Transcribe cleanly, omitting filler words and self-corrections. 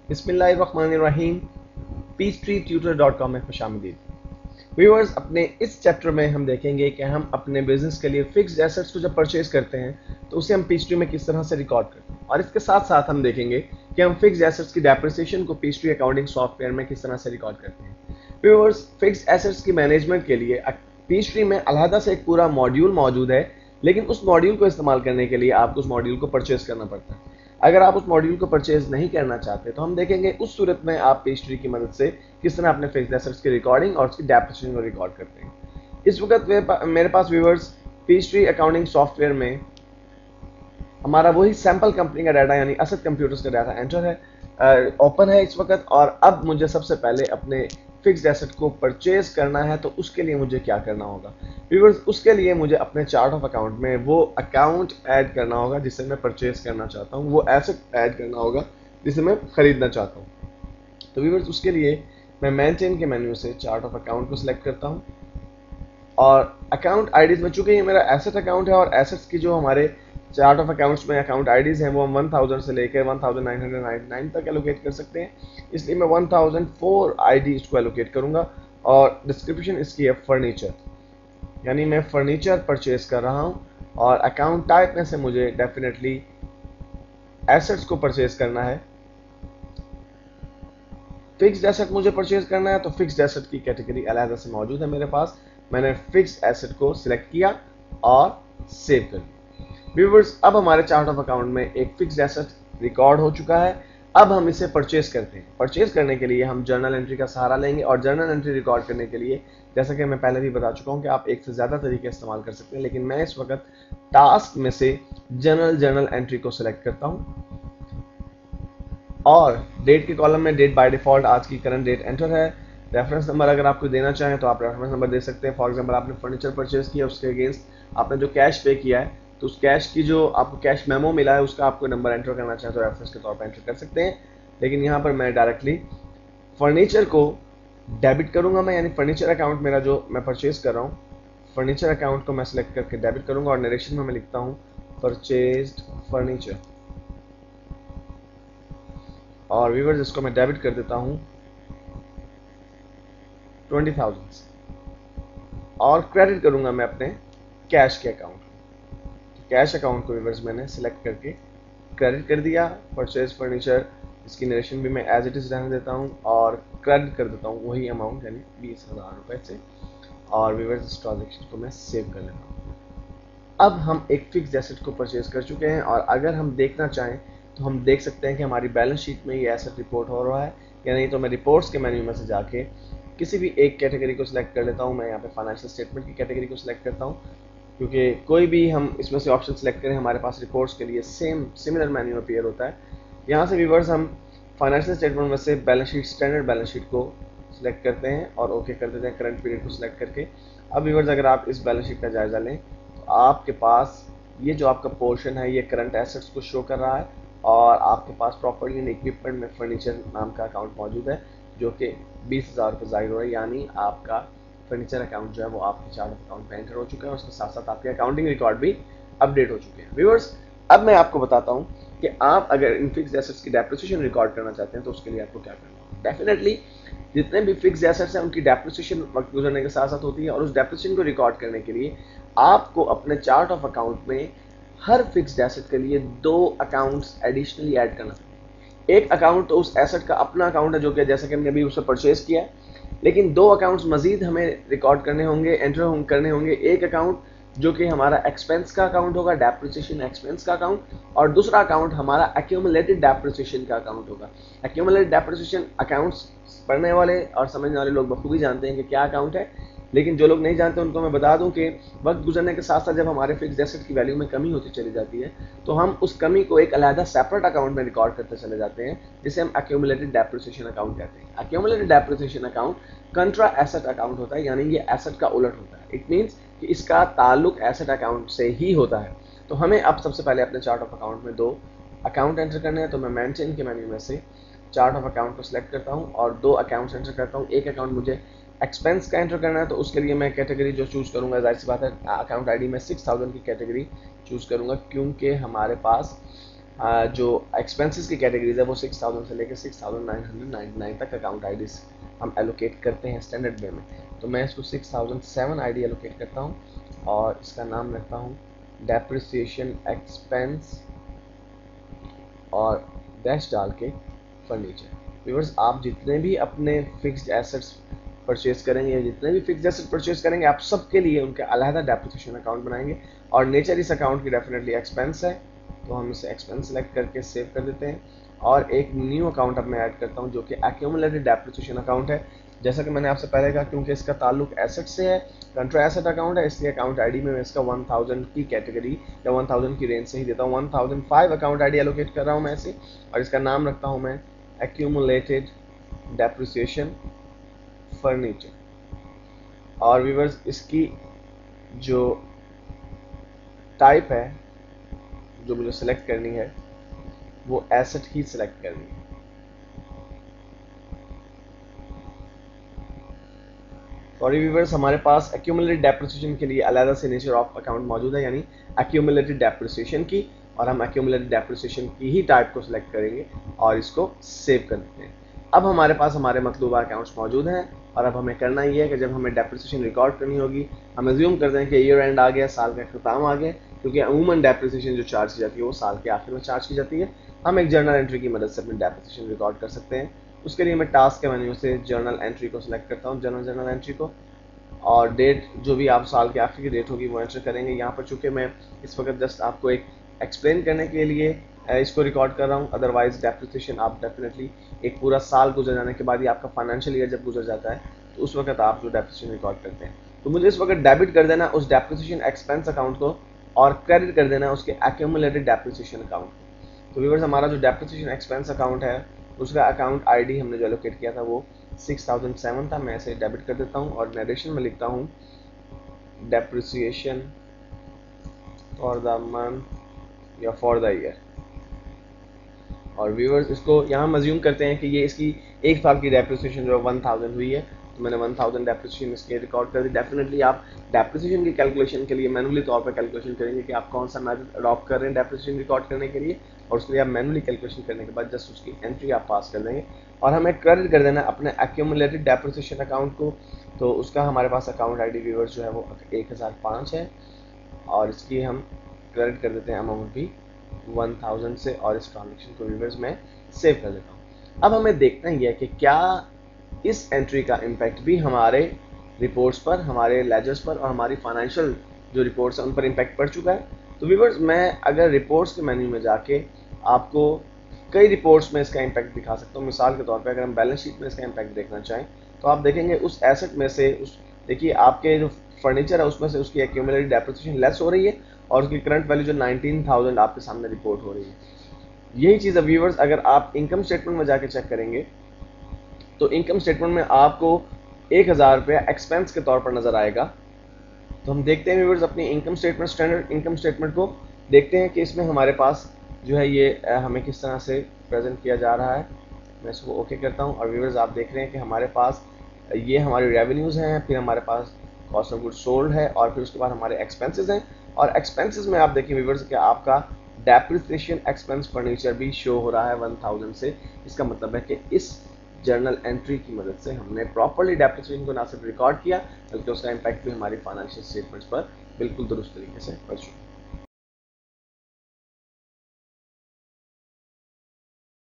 बिस्मिल्लाहिर्रहमानिर्रहीम। peachtreetutor.com में खुशामदीद। Viewers, अपने इस चैप्टर में हम देखेंगे कि हम अपने बिजनेस के लिए फिक्स्ड एसेट्स को जब परचेज करते हैं तो उसे हम पीचट्री में किस तरह से रिकॉर्ड करते हैं, और इसके साथ साथ हम देखेंगे कि हम फिक्स्ड एसेट्स की डेप्रिसिएशन को पीचट्री अकाउंटिंग सॉफ्टवेयर में किस तरह से रिकॉर्ड करते हैं। व्यूअर्स, फिक्स्ड एसेट्स की मैनेजमेंट के लिए पीचट्री में अलहदा से एक पूरा मॉड्यूल मौजूद है, लेकिन उस मॉड्यूल को इस्तेमाल करने के लिए आपको उस मॉड्यूल को परचेज करना पड़ता है। अगर आप उस मॉड्यूल को परचेज नहीं करना चाहते तो हम देखेंगे उस सूरत में आप पेस्ट्री की मदद से किस तरह अपने फिक्स्ड एसेट्स की रिकॉर्डिंग और उसकी डेप्रिसिएशन को रिकॉर्ड करते हैं। इस वक्त मेरे पास व्यूअर्स पेस्ट्री अकाउंटिंग सॉफ्टवेयर में हमारा वही सैंपल कंपनी का डाटा यानी असद कंप्यूटर्स का डाटा एंटर है, ओपन है इस वक्त। और अब मुझे सबसे पहले अपने फिक्स्ड एसेट को परचेज करना है, तो उसके लिए मुझे क्या करना होगा व्यूअर्स? उसके लिए मुझे अपने चार्ट ऑफ अकाउंट में वो अकाउंट ऐड करना होगा जिसे मैं परचेज करना चाहता हूँ, वो एसेट ऐड करना होगा जिसे मैं खरीदना चाहता हूँ। तो व्यूअर्स, उसके लिए मैं मेंटेन के मेन्यू से चार्ट ऑफ अकाउंट को सिलेक्ट करता हूँ और अकाउंट आईडीज में, चूंकि ये मेरा एसेट अकाउंट है और एसेट्स की जो हमारे चार्ट ऑफ अकाउंट्स में अकाउंट आईडीज हैं वो हम 1000 से लेकर 1999 तक एलोकेट कर सकते हैं, इसलिए मैं 1004 आईडीज को एलोकेट करूंगा। और डिस्क्रिप्शन इसकी है फर्नीचर, यानी मैं फर्नीचर परचेज कर रहा हूं। और अकाउंट टाइप में से मुझे डेफिनेटली एसेट्स को परचेज करना है। फिक्स्ड एसेट मुझे परचेज करना है, तो फिक्स्ड एसेट की कैटेगरी अलग से मौजूद है मेरे पास। मैंने फिक्स्ड एसेट को सिलेक्ट किया और सेव कर दिया। व्यूअर्स, अब हमारे चार्ट ऑफ अकाउंट में एक फिक्स्ड एसेट रिकॉर्ड हो चुका है। अब हम इसे परचेज करते हैं। परचेज करने के लिए हम जर्नल एंट्री का सहारा लेंगे, और जर्नल एंट्री रिकॉर्ड करने के लिए, जैसा कि मैं पहले भी बता चुका हूं कि आप एक से ज्यादा तरीके इस्तेमाल कर सकते हैं, लेकिन मैं इस वक्त टास्क में से जर्नल एंट्री को सिलेक्ट करता हूं। और डेट के कॉलम में डेट बाय डिफॉल्ट आज की करंट डेट एंटर है। रेफरेंस नंबर अगर आपको देना चाहें तो आप रेफरेंस नंबर दे सकते हैं। फॉर एग्जांपल, आपने फर्नीचर परचेज किया, उसके अगेंस्ट आपने जो कैश पे किया है, तो उस कैश की जो आपको कैश मेमो मिला है उसका आपको नंबर एंटर करना चाहें तो रेफरेंस के तौर पर एंटर कर सकते हैं। लेकिन यहाँ पर मैं डायरेक्टली फर्नीचर को डेबिट करूंगा मैं, यानी फर्नीचर अकाउंट मेरा जो मैं परचेज कर रहा हूँ, फर्नीचर अकाउंट को मैं सिलेक्ट करके डेबिट करूंगा। और नरेशन में मैं लिखता हूँ परचेज्ड फर्नीचर, और व्यूअर्स इसको मैं डेबिट कर देता हूं 20,000 और क्रेडिट करूंगा मैं अपने कैश के अकाउंट। कैश अकाउंट को व्यूअर्स मैंने सिलेक्ट करके क्रेडिट कर दिया। परचेज फर्नीचर, इसकी नरेशन भी मैं एज इट इज रहने देता हूं और क्रेडिट कर देता हूं वही अमाउंट, यानी 20,000 रुपए से। और व्यूअर्स, इस ट्रांजेक्शन को मैं सेव कर लेता हूं। अब हम एक फिक्स्ड एसेट को परचेज कर चुके हैं, और अगर हम देखना चाहें तो हम देख सकते हैं कि हमारी बैलेंस शीट में ये एसेट रिपोर्ट हो रहा है या नहीं। तो मैं रिपोर्ट्स के मेन्यू में से जाके किसी भी एक कैटेगरी को सिलेक्ट कर लेता हूं। मैं यहाँ पे फाइनेंशियल स्टेटमेंट की कैटेगरी को सिलेक्ट करता हूं, क्योंकि कोई भी हम इसमें से ऑप्शन सिलेक्ट करें हमारे पास रिपोर्ट्स के लिए सिमिलर मेन्यू अपीयर होता है। यहाँ से व्यूअर्स हम फाइनेंशियल स्टेटमेंट में से balance sheet, standard balance sheet को सिलेक्ट करते हैं और ओके कर देते हैं करंट पीरियड को सिलेक्ट करके। अब व्यूअर्स, अगर आप इस बैलेंस शीट का जायजा लें तो आपके पास ये जो आपका पोर्शन है ये करंट एसेट्स को शो कर रहा है, और आपके पास प्रॉपर्टी एंड इक्विपमेंट में फर्नीचर नाम का अकाउंट मौजूद है जो कि 20,000 रुपये जाहिर हो रहा है, यानी आपका फर्नीचर अकाउंट जो है वो आपके चार्ट ऑफ अकाउंट में एंटर हो चुका है। उसके साथ साथ आपके अकाउंटिंग रिकॉर्ड भी अपडेट हो चुके हैं। व्यूअर्स, अब मैं आपको बताता हूँ कि आप अगर इन फिक्स्ड एसेट्स की डेप्रिसिएशन रिकॉर्ड करना चाहते हैं तो उसके लिए आपको क्या करना होगा। डेफिनेटली जितने भी फिक्स्ड एसेट्स हैं उनकी डेप्रिसिएशन वक्त गुजरने के साथ साथ होती है, और उस डेप्रिसिएशन को रिकॉर्ड करने के लिए आपको अपने चार्ट ऑफ अकाउंट में हर फिक्स्ड एसेट के लिए 2 अकाउंट्स एडिशनली ऐड करना। एक अकाउंट तो उस एसेट का अपना अकाउंट है जो कि जैसे कि हमने अभी उसे परचेज किया है, लेकिन 2 अकाउंट्स मजीद हमें रिकॉर्ड करने होंगे, एंटर करने होंगे। एक अकाउंट जो कि हमारा एक्सपेंस का अकाउंट होगा, डेप्रिसिएशन एक्सपेंस का अकाउंट, और दूसरा अकाउंट हमारा एक्यूमुलेटेड डेप्रिसिएशन का अकाउंट होगा। एक्यूमुलेटेड डेप्रिसिएशन अकाउंट्स पढ़ने वाले और समझने वाले लोग बखूबी जानते हैं कि क्या अकाउंट है, लेकिन जो लोग नहीं जानते उनको मैं बता दूं कि वक्त गुजरने के साथ साथ जब हमारे फिक्स्ड एसेट की वैल्यू में कमी होती चली जाती है तो हम उस कमी को एक अलहदा सेपरेट अकाउंट में रिकॉर्ड करते चले जाते हैं, जिसे हम एक्यूमुलेटेड डेप्रिसिएशन अकाउंट कहते हैं। Accumulated depreciation account कंट्रा asset account होता है, यानी ये एसेट का उलट होता है। इट मीन्स कि इसका ताल्लुक एसेट अकाउंट से ही होता है। तो हमें अब सबसे पहले अपने चार्ट ऑफ अकाउंट में 2 अकाउंट एंटर करने हैं। तो मैं मेंटेन के मेन्यू में से चार्ट ऑफ अकाउंट को सिलेक्ट करता हूँ और 2 अकाउंट्स एंटर करता हूँ। एक अकाउंट मुझे एक्सपेंस का एंटर करना है, तो उसके लिए मैं कैटेगरी जो चूज करूंगा, जाहिर सी बात है अकाउंट आईडी में 6000 की कैटेगरी चूज करूंगा, क्योंकि हमारे पास जो एक्सपेंसेस की कैटेगरीज है वो 6000 से लेकर 6999 तक अकाउंट आईडीज हम एलोकेट करते हैं स्टैंडर्ड वे में। तो मैं इसको 6007 आईडी एलोकेट करता हूँ और इसका नाम रखता हूँ डेप्रिसिएशन एक्सपेंस और डैश डाल के फर्नीचर। व्यूअर्स, आप जितने भी अपने फिक्स्ड एसेट्स परचेज करेंगे, जितने भी फिक्स्ड एसेट परचेज करेंगे, आप सबके लिए उनके अलहदा डेप्रिसिएशन अकाउंट बनाएंगे और नेचर इस अकाउंट की डेफिनेटली एक्सपेंस है, तो हम इसे एक्सपेंस सेलेक्ट करके सेव कर देते हैं। और एक न्यू अकाउंट अब मैं ऐड करता हूँ जो कि एक्यूमुलेटेड डेप्रिसिएशन अकाउंट है। जैसा कि मैंने आपसे पहले कहा, क्योंकि इसका ताल्लुक एसेट से है, कंट्रा एसेट अकाउंट है, इसलिए अकाउंट आईडी में मैं इसका 1000 की कैटेगरी या 1000 की रेंज से ही देता हूँ। 1005 अकाउंट आईडी एलोकेट कर रहा हूँ मैं इसे, और इसका नाम रखता हूँ मैं एक्यूमुलेटेड डेप्रिसिएशन फर्नीचर। और व्यूअर्स, इसकी जो टाइप है जो मुझे सिलेक्ट करनी है वो एसेट ही सिलेक्ट करनी है। सॉरी व्यूअर्स, हमारे पास एक्यूमुलेटेड डेप्रिसिएशन के लिए अलग से नेचर ऑफ अकाउंट मौजूद है, यानी एक्यूमुलेटेड डेप्रिसिएशन की, और हम एक्यूमुलेटेड डेप्रिसिएशन की ही टाइप को सिलेक्ट करेंगे और इसको सेव कर देते हैं। अब हमारे पास हमारे मतलूबा अकाउंट्स मौजूद हैं, और अब हमें करना ये है कि जब हमें डेप्रिसिएशन रिकॉर्ड करनी होगी, हम एज्यूम करते हैं कि ईयर एंड आ गया, साल का अख्ताम आ गया, क्योंकि अमूमन डेप्रिसिएशन जो चार्ज की जाती है वो साल के आखिर में चार्ज की जाती है। हम एक जर्नल एंट्री की मदद से अपनी डेप्रिसिएशन रिकॉर्ड कर सकते हैं। उसके लिए मैं टास्क के मेन्यू से जर्नल एंट्री को सिलेक्ट करता हूँ, जर्नल एंट्री को, और डेट जो भी आप साल के आखिर की डेट होगी वो एंटर करेंगे। यहाँ पर चूंकि मैं इस वक्त जस्ट आपको एक एक्सप्लेन करने के लिए इसको रिकॉर्ड कर रहा हूँ, अदरवाइज डेप्रिसिएशन आप डेफिनेटली एक पूरा साल गुजर जाने के बाद ही, आपका फाइनेंशियल ईयर जब गुजर जाता है तो उस वक्त आप जो डेप्रिसिएशन रिकॉर्ड करते हैं, तो मुझे इस वक्त डेबिट कर देना उस डेप्रिसिएशन एक्सपेंस अकाउंट को और क्रेडिट कर देना उसके एक्यूमुलेटेड डेप्रिसिएशन अकाउंट को। तो व्यूअर्स, हमारा जो डेप्रिसिएशन एक्सपेंस अकाउंट है उसका अकाउंट आईडी हमने जो एलोकेट किया था वो 6007 था। मैं इसे डेबिट कर देता हूँ और नरेशन में लिखता हूँ डेप्रिसिएशन फॉर द मंथ या फॉर द ईयर। और व्यूअर्स, इसको यहाँ हम अज्यूम करते हैं कि ये इसकी एक साल की डेप्रिसिएशन जो 1000 हुई है, तो मैंने 1000 डेप्रिसिएशन इसके रिकॉर्ड कर दी। डेफिनेटली आप डेप्रिसिएशन की कैलकुलेशन के लिए मैनुअली तौर पर कैलकुलेशन करेंगे कि आप कौन सा मेथड अडॉप्ट कर रहे हैं डेप्रिसिएशन रिकॉर्ड करने के लिए, और उसके लिए आप मैनुअली कैलकुलेशन करने के बाद जस्ट उसकी एंट्री आप पास कर देंगे और हमें क्रेडिट कर देना अपने एक्यूमुलेटेड डेप्रिसिएशन अकाउंट को। तो उसका हमारे पास अकाउंट आईडी व्यूअर्स जो है वो 1005 है, और इसकी हम क्रेडिट कर देते हैं अमाउंट भी 1000 से, और इस ट्रांजेक्शन को व्यूअर्स में सेव कर देता हूँ। अब हमें देखना ही है कि क्या इस एंट्री का इम्पैक्ट भी हमारे रिपोर्ट्स पर, हमारे लेजर्स पर और हमारी फाइनेंशियल जो रिपोर्ट्स हैं उन पर इम्पैक्ट पड़ चुका है। तो व्यूअर्स, मैं अगर रिपोर्ट्स के मेन्यू में जाके आपको कई रिपोर्ट्स में इसका इम्पैक्ट दिखा सकता हूँ। मिसाल के तौर पे अगर हम बैलेंस शीट में इसका इम्पैक्ट देखना चाहें तो आप देखेंगे उस एसेट में से, उस देखिए आपके जो फर्नीचर है उसमें से उसकी एक्यूमुलेटेड डेप्रिसिएशन लेस हो रही है और उसकी करंट वैल्यू जो 19000 आपके सामने रिपोर्ट हो रही है। यही चीज़ है व्यूअर्स, अगर आप इनकम स्टेटमेंट में जाके चेक करेंगे तो इनकम स्टेटमेंट में आपको 1000 रुपया एक्सपेंस के तौर पर नजर आएगा। तो हम देखते हैं व्यूअर्स अपनी income statement, standard income statement को देखते हैं कि इसमें हमारे पास जो है ये हमें किस तरह से प्रेजेंट किया जा रहा है। मैं इसको ओके करता हूँ और व्यूअर्स आप देख रहे हैं कि हमारे पास ये हमारी रेवेन्यूज़ हैं, फिर हमारे पास कॉस्ट ऑफ गुड्स सोल्ड है, और फिर उसके बाद हमारे एक्सपेंसेस हैं। और एक्सपेंसेस में आप देखिए व्यूअर्स कि आपका डेप्रिसिएशन एक्सपेंस फर्नीचर भी शो हो रहा है 1000 से। इसका मतलब है कि इस जर्नल एंट्री की मदद से हमने प्रॉपर्ली डेप्रिसिएशन को ना सिर्फ रिकॉर्ड किया बल्कि उसका इम्पैक्ट भी हमारी फाइनेंशियल स्टेटमेंट्स पर बिल्कुल दुरुस्त तरीके से पड़ चुका है।